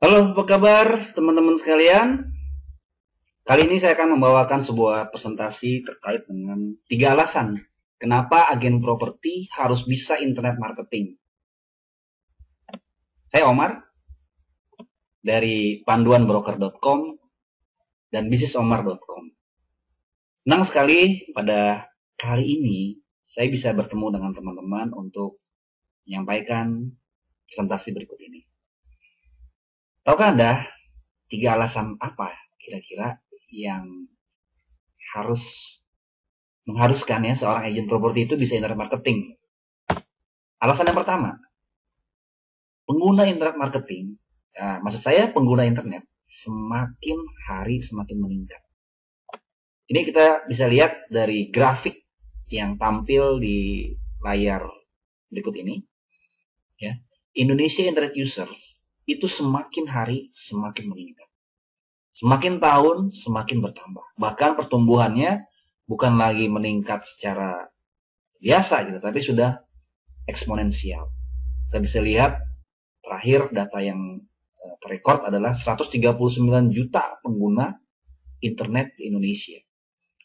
Halo, apa kabar teman-teman sekalian? Kali ini saya akan membawakan sebuah presentasi terkait dengan 3 alasan kenapa agen properti harus bisa internet marketing. Saya Omar dari panduanbroker.com dan bisnisomar.com. Senang sekali pada kali ini saya bisa bertemu dengan teman-teman untuk menyampaikan presentasi berikut ini. Tahukah Anda 3 alasan apa kira-kira yang harus mengharuskan ya seorang agen properti itu bisa internet marketing? Alasan yang pertama, pengguna internet marketing, ya, maksud saya pengguna internet semakin hari semakin meningkat. Ini kita bisa lihat dari grafik yang tampil di layar berikut ini. Ya, Indonesia internet users itu semakin hari semakin meningkat. Semakin tahun semakin bertambah. Bahkan pertumbuhannya bukan lagi meningkat secara biasa gitu, tapi sudah eksponensial. Kita bisa lihat terakhir data yang terrekord adalah 139 juta pengguna internet di Indonesia.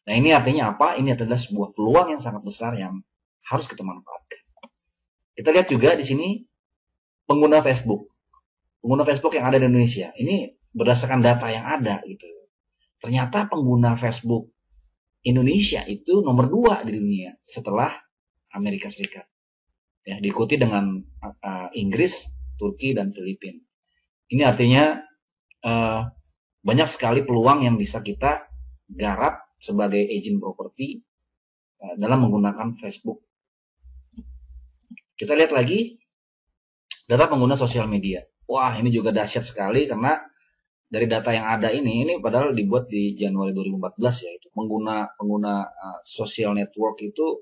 Nah, ini artinya apa? Ini adalah sebuah peluang yang sangat besar yang harus kita manfaatkan. Kita lihat juga di sini pengguna Facebook. Pengguna Facebook yang ada di Indonesia. Ini berdasarkan data yang ada gitu. Ternyata pengguna Facebook Indonesia itu nomor 2 di dunia setelah Amerika Serikat. Ya, diikuti dengan Inggris, Turki, dan Filipina. Ini artinya banyak sekali peluang yang bisa kita garap sebagai agent properti dalam menggunakan Facebook. Kita lihat lagi data pengguna sosial media. Wah, ini juga dahsyat sekali karena dari data yang ada ini padahal dibuat di Januari 2014 ya, itu pengguna social network itu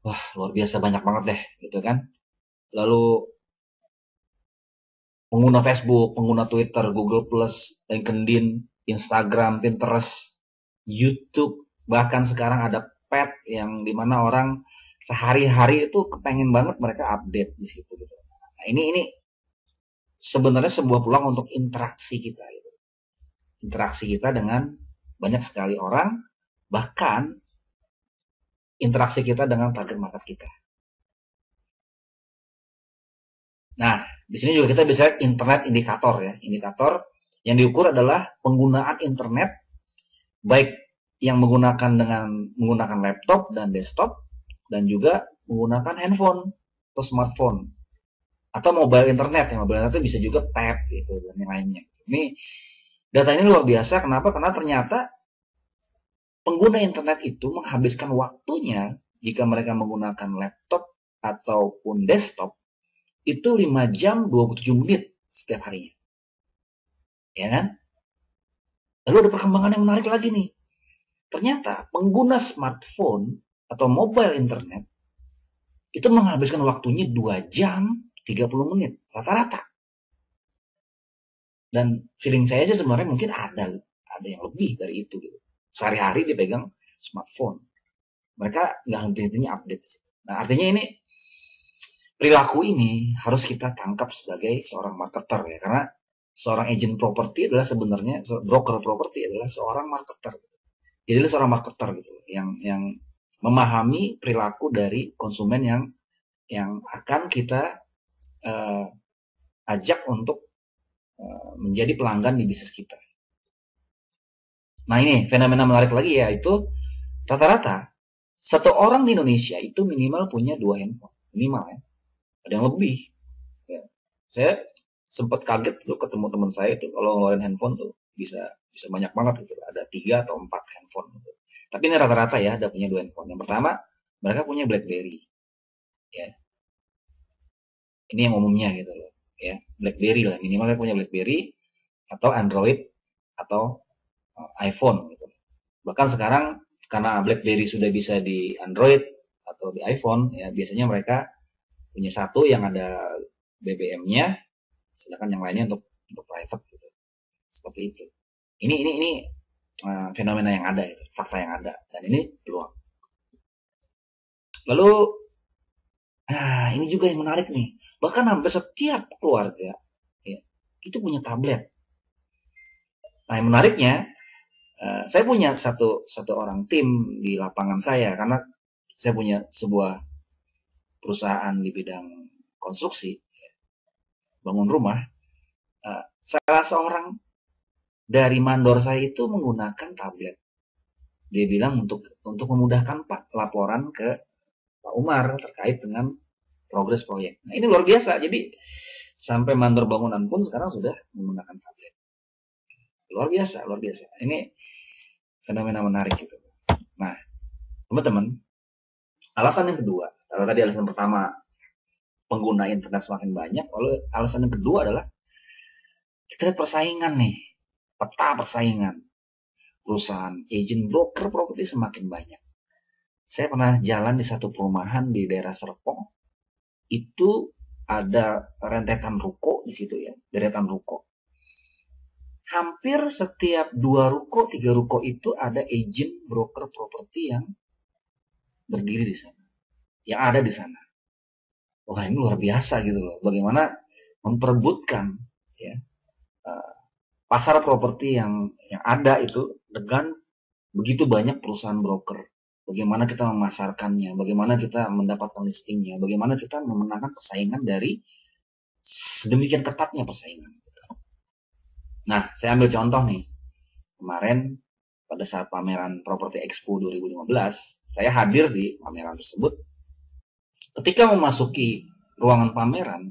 wah luar biasa banyak banget deh gitu kan. Lalu pengguna Facebook, pengguna Twitter, Google Plus, LinkedIn, Instagram, Pinterest, YouTube, bahkan sekarang ada pet yang dimana orang sehari-hari itu kepengen banget mereka update di situ gitu. Nah, ini sebenarnya sebuah peluang untuk interaksi kita gitu. Interaksi kita dengan banyak sekali orang, bahkan interaksi kita dengan target market kita. Nah, di sini juga kita bisa internet indikator ya. Indikator yang diukur adalah penggunaan internet baik yang menggunakan laptop dan desktop dan juga menggunakan handphone atau smartphone atau mobile internet. Yang mobile internet itu bisa juga tab gitu dan yang lainnya. Ini data ini luar biasa. Kenapa? Karena ternyata pengguna internet itu menghabiskan waktunya jika mereka menggunakan laptop ataupun desktop itu 5 jam 27 menit setiap harinya. Ya kan? Lalu ada perkembangan yang menarik lagi nih. Ternyata pengguna smartphone atau mobile internet itu menghabiskan waktunya 2 jam 30 menit rata-rata. Dan feeling saya sih sebenarnya mungkin ada yang lebih dari itu gitu. Sehari-hari dipegang smartphone. Mereka nggak henti-hentinya update. Nah, artinya ini perilaku ini harus kita tangkap sebagai seorang marketer ya, karena seorang agent properti adalah sebenarnya broker properti adalah seorang marketer. Jadi dia seorang marketer gitu yang memahami perilaku dari konsumen yang akan kita ajak untuk menjadi pelanggan di bisnis kita. Nah, ini fenomena menarik lagi ya, itu rata-rata satu orang di Indonesia itu minimal punya 2 handphone, minimal ya. Ada yang lebih. Ya. Saya sempat kaget tuh ketemu teman saya itu kalau ngeluarin handphone tuh bisa banyak banget gitu. Ada 3 atau 4 handphone gitu. Tapi ini rata-rata ya, ada punya 2 handphone. Yang pertama, mereka punya BlackBerry. Ya. Ini yang umumnya gitu loh. Ya, BlackBerry lah, minimal mereka punya BlackBerry atau Android atau iPhone gitu. Bahkan sekarang karena BlackBerry sudah bisa di Android atau di iPhone, ya biasanya mereka punya satu yang ada BBM-nya, sedangkan yang lainnya untuk private gitu. Seperti itu. Ini fenomena yang ada itu, fakta yang ada, dan ini peluang. Lalu, ini juga yang menarik nih. Bahkan hampir setiap keluarga ya, itu punya tablet. Nah, yang menariknya, saya punya satu orang tim di lapangan saya, karena saya punya sebuah perusahaan di bidang konstruksi, bangun rumah. Salah seorang dari mandor saya itu menggunakan tablet. Dia bilang untuk memudahkan Pak laporan ke Pak Umar terkait dengan progres proyek. Nah, ini luar biasa. Jadi sampai mandor bangunan pun sekarang sudah menggunakan tablet. Luar biasa, luar biasa. Ini fenomena menarik gitu. Nah, teman-teman, alasan yang kedua, kalau tadi alasan pertama pengguna internet semakin banyak, lalu alasan yang kedua adalah kita lihat persaingan nih, peta persaingan. Perusahaan agent broker properti semakin banyak. Saya pernah jalan di satu perumahan di daerah Serpong, itu ada rentetan ruko di situ ya, deretan ruko. Hampir setiap 2 ruko, 3 ruko itu ada agent broker properti yang berdiri di sana, yang ada di sana. Wah, ini luar biasa gitu loh. Bagaimana memperebutkan ya pasar properti yang ada itu dengan begitu banyak perusahaan broker. Bagaimana kita memasarkannya, bagaimana kita mendapatkan listingnya, bagaimana kita memenangkan persaingan dari sedemikian ketatnya persaingan. Nah, saya ambil contoh nih. Kemarin pada saat pameran Property Expo 2015, saya hadir di pameran tersebut. Ketika memasuki ruangan pameran,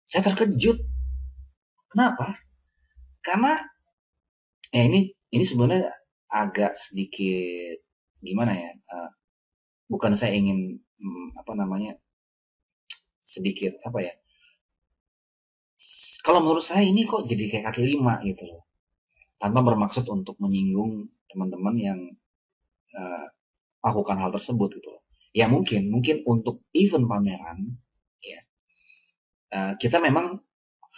saya terkejut. Kenapa? Karena ini sebenarnya agak sedikit gimana ya? Bukan saya ingin sedikit apa ya? Kalau menurut saya ini kok jadi kayak kaki lima gitu loh. Tanpa bermaksud untuk menyinggung teman-teman yang lakukan hal tersebut gitu loh. Ya mungkin untuk event pameran ya kita memang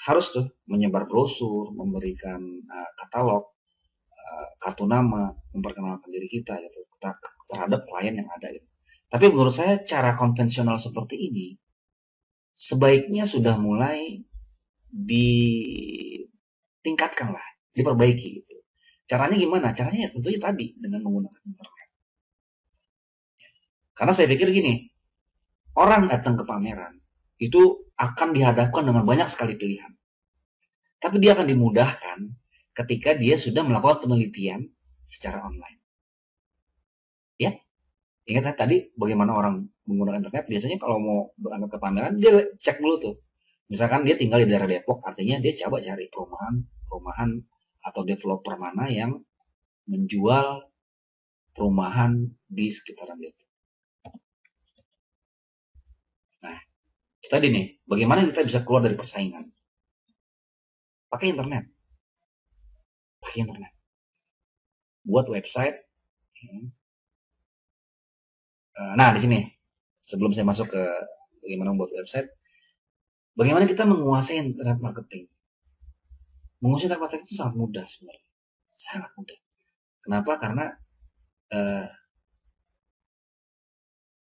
harus tuh menyebar brosur, memberikan katalog, kartu nama, memperkenalkan diri kita gitu terhadap klien yang ada gitu. Tapi menurut saya cara konvensional seperti ini sebaiknya sudah mulai ditingkatkan lah, diperbaiki gitu. Caranya gimana? Caranya ya tentunya tadi dengan menggunakan internet. Karena saya pikir gini, orang datang ke pameran itu akan dihadapkan dengan banyak sekali pilihan. Tapi dia akan dimudahkan ketika dia sudah melakukan penelitian secara online. Ya, ingat tadi bagaimana orang menggunakan internet? Biasanya kalau mau berangkat ke pameran, dia cek dulu tuh. Misalkan dia tinggal di daerah Depok, artinya dia coba cari perumahan atau developer mana yang menjual perumahan di sekitaran Depok. Nah, itu tadi nih, bagaimana kita bisa keluar dari persaingan? Pakai internet. Buat website. Nah, di sini sebelum saya masuk ke bagaimana membuat website, bagaimana kita menguasai internet marketing? Menguasai internet marketing itu sangat mudah sebenarnya. Sangat mudah. Kenapa? Karena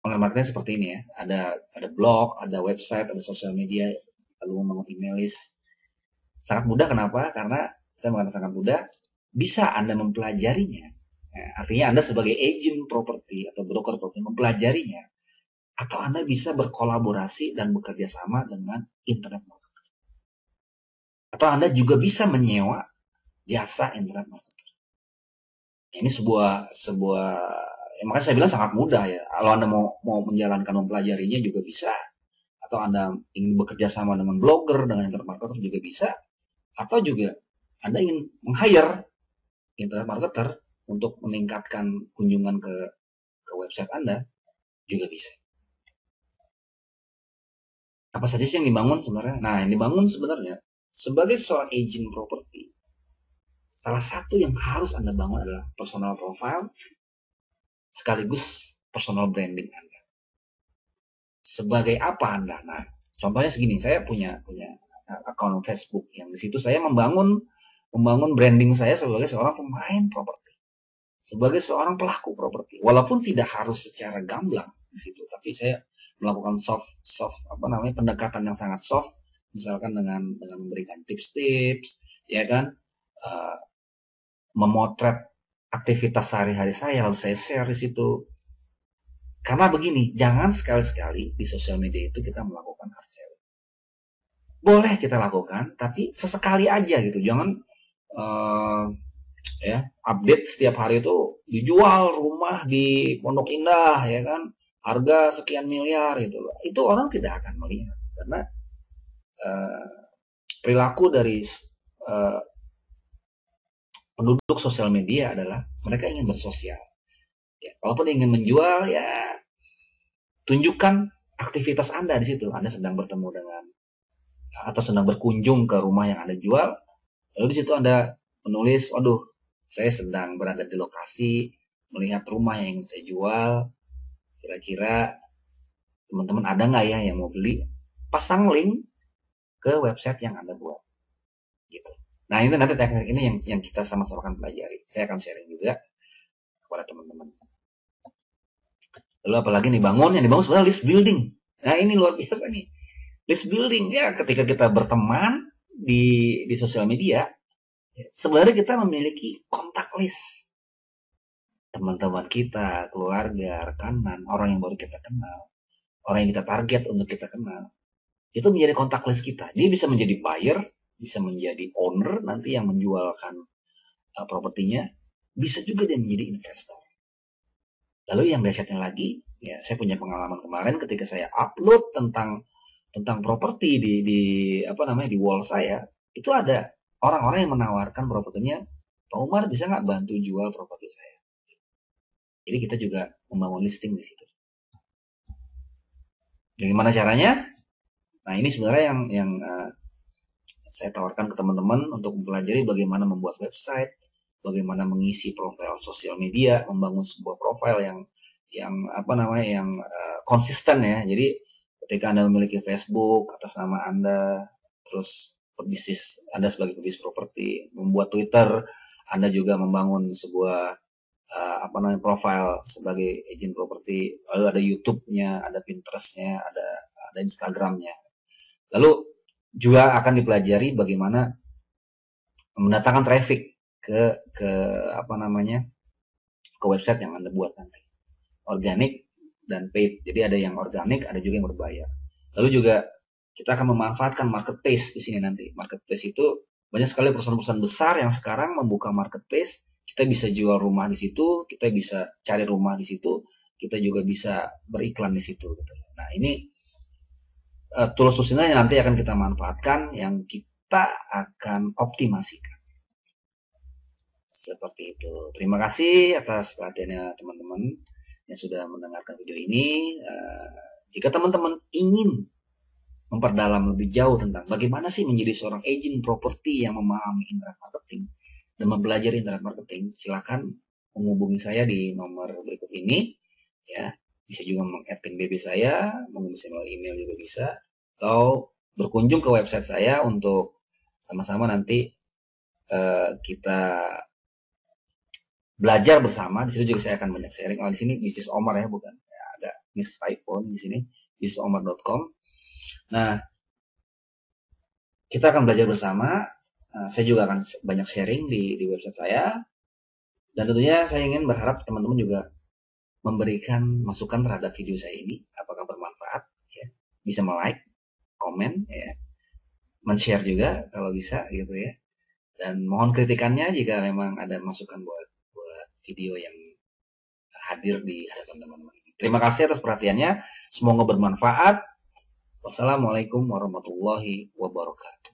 online marketing seperti ini ya. Ada blog, ada website, ada sosial media, lalu membangun email list. Sangat mudah kenapa? Karena saya mengatakan sangat mudah, bisa Anda mempelajarinya. Artinya Anda sebagai agent properti atau broker properti mempelajarinya, atau Anda bisa berkolaborasi dan bekerja sama dengan internet marketer. Atau Anda juga bisa menyewa jasa internet marketer. Ini sebuah makanya saya bilang sangat mudah ya. Kalau Anda mau menjalankan mempelajarinya juga bisa. Atau Anda ingin bekerja sama dengan blogger, dengan internet marketer juga bisa. Atau juga Anda ingin meng-hire internet marketer untuk meningkatkan kunjungan ke website Anda juga bisa. Apa saja sih yang dibangun sebenarnya? Nah, yang dibangun sebenarnya sebagai seorang agent properti, salah satu yang harus Anda bangun adalah personal profile sekaligus personal branding Anda. Sebagai apa Anda? Nah, contohnya segini, saya punya akun Facebook yang di situ saya membangun branding saya sebagai seorang pemain properti. Sebagai seorang pelaku properti, walaupun tidak harus secara gamblang di situ, tapi saya melakukan pendekatan yang sangat soft misalkan dengan memberikan tips-tips, ya kan, memotret aktivitas sehari-hari saya lalu saya share di situ. Karena begini, jangan sekali-sekali di sosial media itu kita melakukan hard selling. Boleh kita lakukan, tapi sesekali aja gitu. Jangan update setiap hari itu dijual rumah di Pondok Indah, ya kan, harga sekian miliar gitu. Itu orang tidak akan melihat karena perilaku dari penduduk sosial media adalah mereka ingin bersosial. Ya, kalaupun ingin menjual, ya tunjukkan aktivitas Anda di situ. Anda sedang bertemu dengan atau sedang berkunjung ke rumah yang Anda jual, lalu di situ Anda menulis, waduh, saya sedang berada di lokasi melihat rumah yang ingin saya jual. Kira-kira teman-teman ada nggak ya yang mau beli? Pasang link ke website yang Anda buat. Gitu. Nah, ini nanti teknik ini yang kita sama-sama akan pelajari. Saya akan sharing juga kepada teman-teman. Lalu apalagi nih yang dibangun sebenarnya list building. Nah, ini luar biasa nih. List building ya, ketika kita berteman di sosial media, sebenarnya kita memiliki kontak list. Teman-teman kita, keluarga, rekanan, orang yang baru kita kenal, orang yang kita target untuk kita kenal, itu menjadi kontak list kita. Dia bisa menjadi buyer, bisa menjadi owner nanti yang menjualkan propertinya, bisa juga dia menjadi investor. Lalu yang dahsyatnya lagi, ya saya punya pengalaman kemarin ketika saya upload tentang properti di wall saya, itu ada orang-orang yang menawarkan propertinya, Pak Umar bisa nggak bantu jual properti saya? Jadi kita juga membangun listing di situ. Bagaimana caranya? Nah, ini sebenarnya yang saya tawarkan ke teman-teman untuk mempelajari bagaimana membuat website, bagaimana mengisi profil sosial media, membangun sebuah profil yang konsisten ya. Jadi ketika Anda memiliki Facebook atas nama Anda, terus berbisnis Anda sebagai pebisnis properti, membuat Twitter, Anda juga membangun sebuah profil sebagai agent properti, lalu ada YouTube-nya, ada Pinterest-nya, ada Instagram-nya. Lalu juga akan dipelajari bagaimana mendatangkan traffic ke website yang Anda buat nanti. Organik dan paid. Jadi ada yang organik, ada juga yang berbayar. Lalu juga kita akan memanfaatkan marketplace di sini nanti. Marketplace itu banyak sekali perusahaan-perusahaan besar yang sekarang membuka marketplace. Kita bisa jual rumah di situ, kita bisa cari rumah di situ, kita juga bisa beriklan di situ. Nah, ini tools-tools ini nanti akan kita manfaatkan, yang kita akan optimasikan. Seperti itu. Terima kasih atas perhatiannya teman-teman yang sudah mendengarkan video ini. Jika teman-teman ingin memperdalam lebih jauh tentang bagaimana sih menjadi seorang agent properti yang memahami internet marketing dan mempelajari internet marketing, silakan menghubungi saya di nomor berikut ini. Ya, bisa juga meng-admin BB saya, menghubungi saya melalui email juga bisa, atau berkunjung ke website saya untuk sama-sama nanti kita belajar bersama. Di situ juga saya akan banyak sharing. Di sini bisnis Omar ya, bukan? Ya, ada Miss iPhone di sini, bisnisomar.com. Nah, kita akan belajar bersama. Saya juga akan banyak sharing di website saya. Dan tentunya saya ingin berharap teman-teman juga memberikan masukan terhadap video saya ini. Apakah bermanfaat? Ya. Bisa like, komen, ya, men-share juga kalau bisa gitu ya. Dan mohon kritikannya jika memang ada masukan buat video yang hadir di hadapan teman-teman ini. Terima kasih atas perhatiannya. Semoga bermanfaat. Wassalamualaikum warahmatullahi wabarakatuh.